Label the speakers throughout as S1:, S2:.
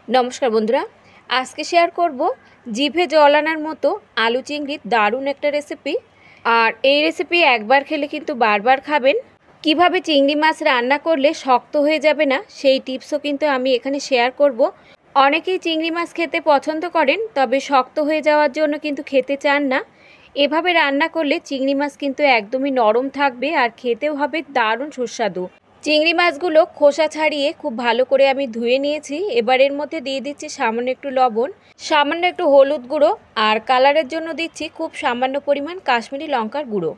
S1: নমস্কার বন্ধুরা, আজকে শেয়ার করব জিভে জল আনার মতো আলু চিংড়ির দারুণ একটা রেসিপি। আর এই রেসিপি একবার খেলে কিন্তু বারবার খাবেন। কিভাবে চিংড়ি মাছ রান্না করলে শক্ত হয়ে যাবে না সেই টিপসও কিন্তু আমি এখানে শেয়ার করব। অনেকেই চিংড়ি মাছ খেতে পছন্দ করেন, তবে শক্ত হয়ে যাওয়ার জন্য কিন্তু খেতে চান না। এভাবে রান্না করলে চিংড়ি মাছ কিন্তু একদমই নরম থাকবে আর খেতেও হবে দারুণ সুস্বাদু। চিংড়ি মাছগুলো খোসা ছাড়িয়ে খুব ভালো করে আমি ধুয়ে নিয়েছি। এবার এর মধ্যে দিয়ে দিচ্ছি সামান্য একটু লবণ, সামান্য একটু হলুদ গুঁড়ো, আর কালারের জন্য দিচ্ছি খুব সামান্য পরিমাণ কাশ্মীরি লঙ্কার গুঁড়ো।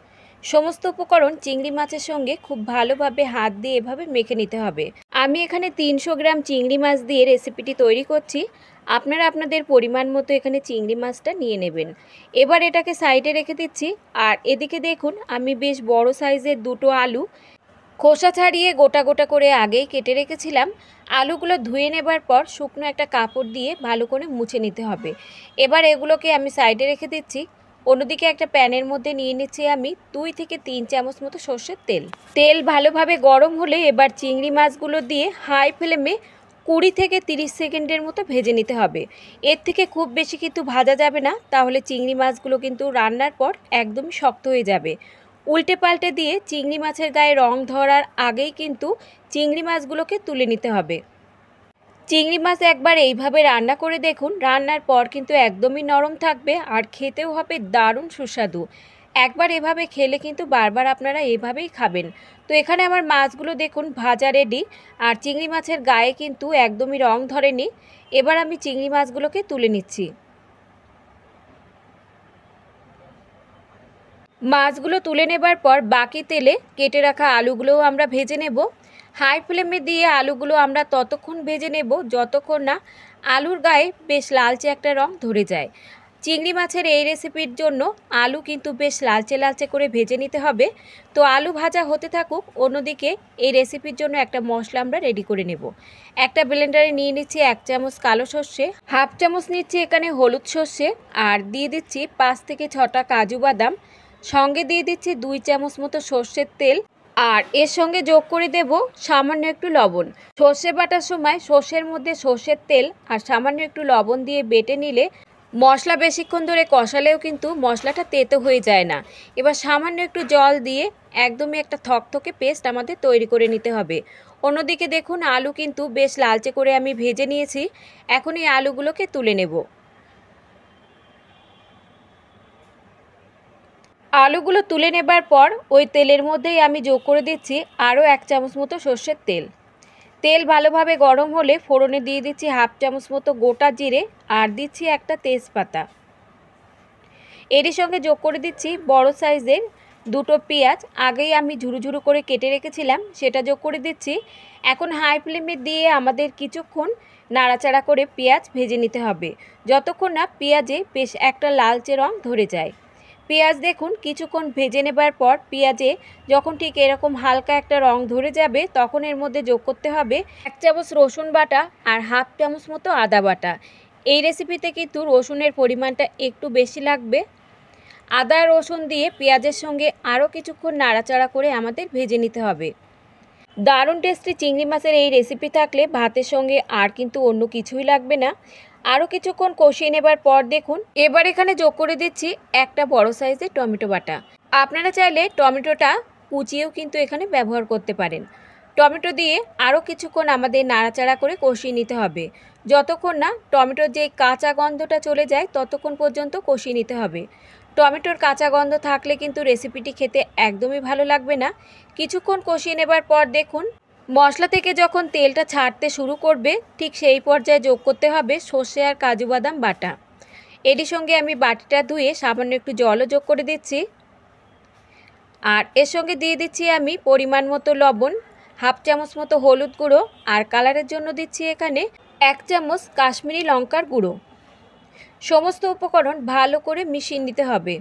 S1: সমস্ত উপকরণ চিংড়ি মাছের সঙ্গে খুব ভালোভাবে হাত দিয়ে এভাবে মেখে নিতে হবে। আমি এখানে 300 গ্রাম চিংড়ি মাছ দিয়ে রেসিপিটি তৈরি করছি। আপনারা আপনাদের পরিমাণ মতো এখানে চিংড়ি মাছটা নিয়ে নেবেন। এবার এটাকে সাইডে রেখে দিচ্ছি। আর এদিকে দেখুন, আমি বেশ বড় সাইজের দুটো আলু খোসা ছাড়িয়ে গোটা গোটা করে আগেই কেটে রেখেছিলাম। আলুগুলো ধুয়ে নেবার পর শুকনো একটা কাপড় দিয়ে ভালো করে মুছে নিতে হবে। এবার এগুলোকে আমি সাইডে রেখে দিচ্ছি। অন্যদিকে একটা প্যানের মধ্যে নিয়ে নিচ্ছি আমি 2 থেকে 3 চামচ মতো সর্ষের তেল। তেল ভালোভাবে গরম হলে এবার চিংড়ি মাছগুলো দিয়ে হাই ফ্লেমে 20 থেকে 30 সেকেন্ডের মতো ভেজে নিতে হবে। এর থেকে খুব বেশি কিন্তু ভাজা যাবে না, তাহলে চিংড়ি মাছগুলো কিন্তু রান্নার পর একদমই শক্ত হয়ে যাবে। উল্টে পাল্টে দিয়ে চিংড়ি মাছের গায়ে রং ধরার আগেই কিন্তু চিংড়ি মাছগুলোকে তুলে নিতে হবে। চিংড়ি মাছ একবার এইভাবে রান্না করে দেখুন, রান্নার পর কিন্তু একদমই নরম থাকবে আর খেতেও হবে দারুণ সুস্বাদু। একবার এভাবে খেলে কিন্তু বারবার আপনারা এভাবেই খাবেন। তো এখানে আমার মাছগুলো দেখুন ভাজা রেডি, আর চিংড়ি মাছের গায়ে কিন্তু একদমই রং ধরেনি। এবার আমি চিংড়ি মাছগুলোকে তুলে নিচ্ছি। মাছগুলো তুলে নেবার পর বাকি তেলে কেটে রাখা আলুগুলোও আমরা ভেজে নেব। হাই ফ্লেমে দিয়ে আলুগুলো আমরা ততক্ষণ ভেজে নেব যতক্ষণ না আলুর গায়ে বেশ লালচে একটা রং ধরে যায়। চিংড়ি মাছের এই রেসিপির জন্য আলু কিন্তু বেশ লালচে লালচে করে ভেজে নিতে হবে। তো আলু ভাজা হতে থাকুক, অন্যদিকে এই রেসিপির জন্য একটা মশলা আমরা রেডি করে নেব। একটা ব্লেন্ডারে নিয়ে নিচ্ছি 1 চামচ কালো সর্ষে, হাফ চামচ নিচ্ছি এখানে হলুদ সর্ষে, আর দিয়ে দিচ্ছি 5 থেকে 6টা কাজু বাদাম, সঙ্গে দিয়ে দিচ্ছি 2 চামচ মতো সর্ষের তেল, আর এর সঙ্গে যোগ করে দেব সামান্য একটু লবণ। সর্ষে বাটার সময় সর্ষের মধ্যে সর্ষের তেল আর সামান্য একটু লবণ দিয়ে বেটে নিলে মশলা বেশিক্ষণ ধরে কষালেও কিন্তু মশলাটা তেতো হয়ে যায় না। এবার সামান্য একটু জল দিয়ে একদমই একটা থকথকে পেস্ট আমাদের তৈরি করে নিতে হবে। অন্যদিকে দেখুন, আলু কিন্তু বেশ লালচে করে আমি ভেজে নিয়েছি। এখন এই আলুগুলোকে তুলে নেব। আলুগুলো তুলে নেবার পর ওই তেলের মধ্যেই আমি যোগ করে দিচ্ছি আরও 1 চামচ মতো সর্ষের তেল। তেল ভালোভাবে গরম হলে ফোড়নে দিয়ে দিচ্ছি হাফ চামচ মতো গোটা জিরে, আর দিচ্ছি একটা তেজপাতা। এরই সঙ্গে যোগ করে দিচ্ছি বড় সাইজের দুটো পেঁয়াজ, আগেই আমি ঝুরু ঝুরু করে কেটে রেখেছিলাম, সেটা যোগ করে দিচ্ছি। এখন হাই ফ্লেমে দিয়ে আমাদের কিছুক্ষণ নাড়াচাড়া করে পেঁয়াজ ভেজে নিতে হবে, যতক্ষণ না পেঁয়াজে বেশ একটা লালচে রং ধরে যায়। পেঁয়াজ দেখুন কিছুক্ষণ ভেজে নেবার পর পেঁয়াজে যখন ঠিক এরকম হালকা একটা রং ধরে যাবে, তখন এর মধ্যে যোগ করতে হবে 1 চামচ রসুন বাটা আর হাফ চামচ মতো আদা বাটা। এই রেসিপিতে কিন্তু রসুনের পরিমাণটা একটু বেশি লাগবে। আদা রসুন দিয়ে পেঁয়াজের সঙ্গে আরও কিছুক্ষণ নাড়াচাড়া করে আমাদের ভেজে নিতে হবে। দারুণ টেস্টি চিংড়ি মাছের এই রেসিপি থাকলে ভাতের সঙ্গে আর কিন্তু অন্য কিছুই লাগবে না। আরও কিছুক্ষণ কষিয়ে নেবার পর দেখুন, এবার এখানে যোগ করে দিচ্ছি একটা বড় সাইজের টমেটো বাটা। আপনারা চাইলে টমেটোটা কুচিয়েও কিন্তু এখানে ব্যবহার করতে পারেন। টমেটো দিয়ে আরও কিছুক্ষণ আমাদের নাড়াচাড়া করে কষিয়ে নিতে হবে, যতক্ষণ না টমেটোর যে কাঁচা গন্ধটা চলে যায় ততক্ষণ পর্যন্ত কষিয়ে নিতে হবে। টমেটোর কাঁচা গন্ধ থাকলে কিন্তু রেসিপিটি খেতে একদমই ভালো লাগবে না। কিছুক্ষণ কষিয়ে নেবার পর দেখুন, মশলা থেকে যখন তেলটা ছাড়তে শুরু করবে ঠিক সেই পর্যায়ে যোগ করতে হবে সর্ষে আর কাজু বাদাম বাটা। এরই সঙ্গে আমি বাটিটা ধুয়ে সামান্য একটু জলও যোগ করে দিচ্ছি, আর এর সঙ্গে দিয়ে দিচ্ছি আমি পরিমাণ মতো লবণ, হাফ চামচ মতো হলুদ গুঁড়ো, আর কালারের জন্য দিচ্ছি এখানে 1 চামচ কাশ্মীরি লঙ্কার গুঁড়ো। সমস্ত উপকরণ ভালো করে মিশিয়ে নিতে হবে।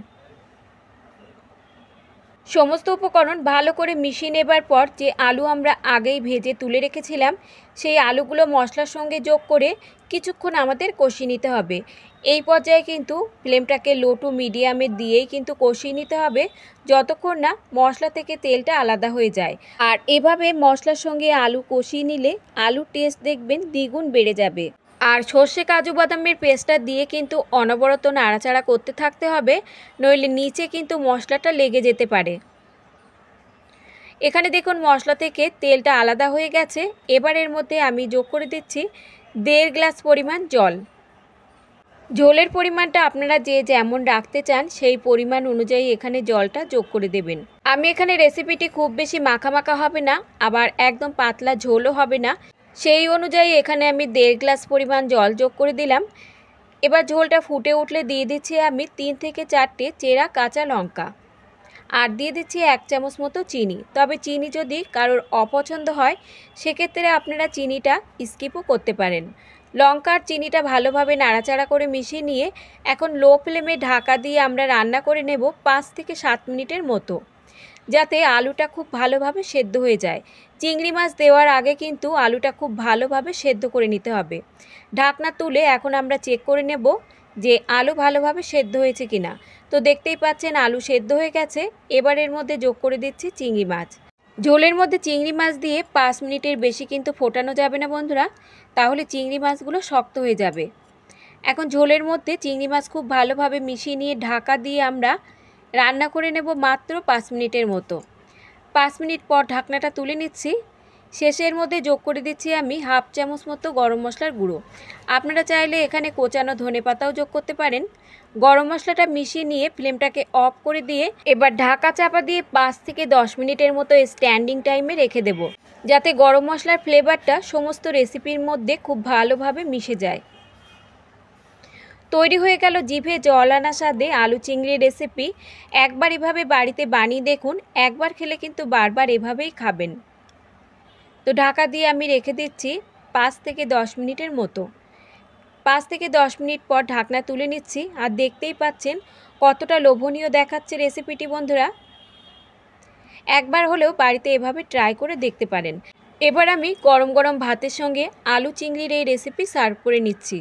S1: সমস্ত উপকরণ ভালো করে মিশিয়ে নেবার পর যে আলু আমরা আগেই ভেজে তুলে রেখেছিলাম, সেই আলুগুলো মশলার সঙ্গে যোগ করে কিছুক্ষণ আমাদের কষিয়ে নিতে হবে। এই পর্যায়ে কিন্তু ফ্লেমটাকে লো টু মিডিয়ামে দিয়েই কিন্তু কষিয়ে নিতে হবে, যতক্ষণ না মশলা থেকে তেলটা আলাদা হয়ে যায়। আর এভাবে মশলার সঙ্গে আলু কষিয়ে নিলে আলুর টেস্ট দেখবেন দ্বিগুণ বেড়ে যাবে। আর সর্ষে কাজু বাদামের পেস্টটা দিয়ে কিন্তু অনবরত নাড়াচাড়া করতে থাকতে হবে, নইলে নিচে কিন্তু মশলাটা লেগে যেতে পারে। এখানে দেখুন মশলা থেকে তেলটা আলাদা হয়ে গেছে। এবার এর মধ্যে আমি যোগ করে দিচ্ছি 1.5 গ্লাস পরিমাণ জল। ঝোলের পরিমাণটা আপনারা যে যেমন রাখতে চান সেই পরিমাণ অনুযায়ী এখানে জলটা যোগ করে দেবেন। আমি এখানে রেসিপিটি খুব বেশি মাখা মাখা হবে না, আবার একদম পাতলা ঝোলও হবে না, সেই অনুযায়ী এখানে আমি 1.5 গ্লাস পরিমাণ জল যোগ করে দিলাম। এবার ঝোলটা ফুটে উঠলে দিয়ে দিচ্ছি আমি 3 থেকে 4টে চেরা কাঁচা লঙ্কা, আর দিয়ে দিচ্ছি 1 চামচ মতো চিনি। তবে চিনি যদি কারোর অপছন্দ হয় সেক্ষেত্রে আপনারা চিনিটা স্কিপও করতে পারেন। লঙ্কা আর চিনিটা ভালোভাবে নাড়াচাড়া করে মিশিয়ে নিয়ে এখন লো ফ্লেমে ঢাকা দিয়ে আমরা রান্না করে নেব 5 থেকে 7 মিনিটের মতো, যাতে আলুটা খুব ভালোভাবে সেদ্ধ হয়ে যায়। চিংড়ি মাছ দেওয়ার আগে কিন্তু আলুটা খুব ভালোভাবে সেদ্ধ করে নিতে হবে। ঢাকনা তুলে এখন আমরা চেক করে নেব যে আলু ভালোভাবে সেদ্ধ হয়েছে কিনা। তো দেখতেই পাচ্ছেন আলু সেদ্ধ হয়ে গেছে। এবার এর মধ্যে যোগ করে দিচ্ছি চিংড়ি মাছ। ঝোলের মধ্যে চিংড়ি মাছ দিয়ে 5 মিনিটের বেশি কিন্তু ফোটানো যাবে না বন্ধুরা, তাহলে চিংড়ি মাছগুলো শক্ত হয়ে যাবে। এখন ঝোলের মধ্যে চিংড়ি মাছ খুব ভালোভাবে মিশিয়ে নিয়ে ঢাকা দিয়ে আমরা রান্না করে নেব মাত্র 5 মিনিটের মতো। 5 মিনিট পর ঢাকনাটা তুলে নিচ্ছি। শেষের মধ্যে যোগ করে দিচ্ছি আমি 1/2 চামচ মতো গরম মশলার গুঁড়ো। আপনারা চাইলে এখানে কোচানো ধনেপাতাও যোগ করতে পারেন। গরম মশলাটা মিশিয়ে নিয়ে ফ্লেমটাকে অফ করে দিয়ে এবার ঢাকা চাপা দিয়ে 5 থেকে 10 মিনিটের মতো স্ট্যান্ডিং টাইমে রেখে দেব, যাতে গরম মশলার ফ্লেভারটা সমস্ত রেসিপির মধ্যে খুব ভালোভাবে মিশে যায়। তৈরি হয়ে গেল জিভে জল আনা স্বাদে আলু চিংড়ির রেসিপি। একবার এভাবে বাড়িতে বানিয়ে দেখুন, একবার খেলে কিন্তু বারবার এভাবেই খাবেন। তো ঢাকা দিয়ে আমি রেখে দিচ্ছি 5 থেকে 10 মিনিটের মতো। 5 থেকে 10 মিনিট পর ঢাকনা তুলে নিচ্ছি, আর দেখতেই পাচ্ছেন কতটা লোভনীয় দেখাচ্ছে রেসিপিটি বন্ধুরা। একবার হলেও বাড়িতে এভাবে ট্রাই করে দেখতে পারেন। এবার আমি গরম গরম ভাতের সঙ্গে আলু চিংড়ির এই রেসিপি সার্ভ করে নিচ্ছি।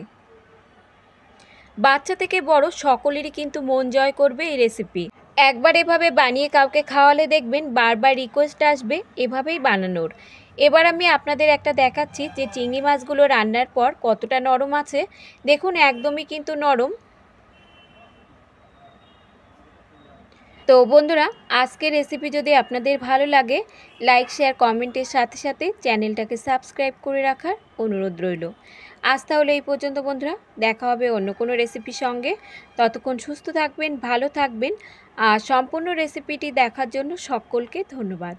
S1: বাচ্চা থেকে বড় সকলেরই কিন্তু মন জয় করবে এই রেসিপি। একবার এভাবে বানিয়ে কাউকে খাওয়ালে দেখবেন বারবার রিকোয়েস্ট আসবে এভাবেই বানানোর। এবার আমি আপনাদের একটা দেখাচ্ছি যে চিংড়ি মাছগুলো রান্নার পর কতটা নরম আছে। দেখুন একদমই কিন্তু নরম। তো বন্ধুরা, আজকের রেসিপি যদি আপনাদের ভালো লাগে লাইক শেয়ার কমেন্টের সাথে সাথে চ্যানেলটাকে সাবস্ক্রাইব করে রাখার অনুরোধ রইল। আজ তাহলে এই পর্যন্ত বন্ধুরা, দেখা হবে অন্য কোনো রেসিপির সঙ্গে। ততক্ষণ সুস্থ থাকবেন, ভালো থাকবেন, আর সম্পূর্ণ রেসিপিটি দেখার জন্য সকলকে ধন্যবাদ।